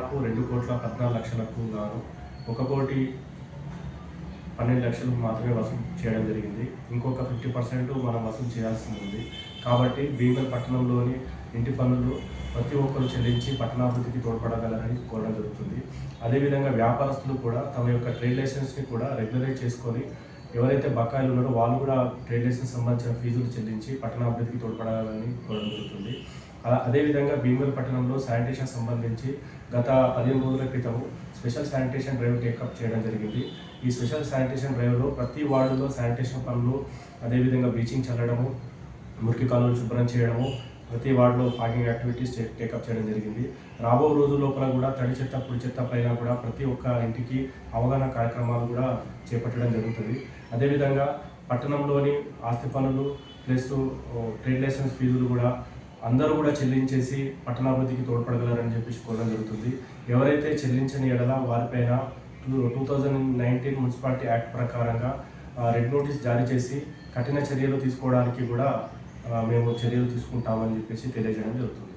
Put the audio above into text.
దాదాపు 2,14,00,000కు గాను 1,12,00,000 మాత్రమే వసూలు చేయడం జరిగింది. ఇంకొక 50% మనం వసూలు చేయాల్సి ఉంది. కాబట్టి భీమవరం పట్టణంలోని ఇంటి పన్నులు ప్రతి ఒక్కరు చెల్లించి పట్టణాభివృద్ధికి తోడ్పడగలరని కోరడం జరుగుతుంది. అదేవిధంగా వ్యాపారస్తులు కూడా తమ యొక్క ట్రేడ్ లైసెన్స్ని కూడా రెగ్యులరైజ్ చేసుకొని ఎవరైతే బకాయిలు ఉన్నారో వాళ్ళు కూడా ట్రేడ్ లైసెన్స్ సంబంధించిన ఫీజులు చెల్లించి పట్టణాభివృద్ధికి తోడ్పడాలని కోరడం జరుగుతుంది. అదేవిధంగా భీమవరం పట్టణంలో శానిటేషన్ సంబంధించి గత 15 రోజుల క్రితం స్పెషల్ శానిటేషన్ డ్రైవ్ టేకప్ చేయడం జరిగింది. ఈ స్పెషల్ శానిటేషన్ డ్రైవ్లో ప్రతి వార్డులో శానిటేషన్ పనులు, అదేవిధంగా బ్లీచింగ్ చల్లడము, మురికి కాలువలు శుభ్రం చేయడము, ప్రతి వార్డులో ఫాగింగ్ యాక్టివిటీస్ టేకప్ చేయడం జరిగింది. రాబో రోజు లోపల కూడా తడి చెత్త, పొడి చెత్త పైన కూడా ప్రతి ఒక్క ఇంటికి అవగాహన కార్యక్రమాలు కూడా చేపట్టడం జరుగుతుంది. అదేవిధంగా పట్టణంలోని ఆస్తి పన్నులు ప్లస్ ట్రేడ్ లైసెన్స్ ఫీజులు కూడా అందరూ కూడా చెల్లించేసి పట్టణాభివృద్ధికి తోడ్పడగలరని చెప్పేసి కోరడం జరుగుతుంది. ఎవరైతే చెల్లించని ఎడల వారిపైన 2019 మున్సిపాలిటీ యాక్ట్ ప్రకారంగా రెడ్ నోటీస్ జారీ చేసి కఠిన చర్యలు తీసుకోవడానికి కూడా మేము చర్యలు తీసుకుంటామని చెప్పేసి తెలియజేయడం జరుగుతుంది.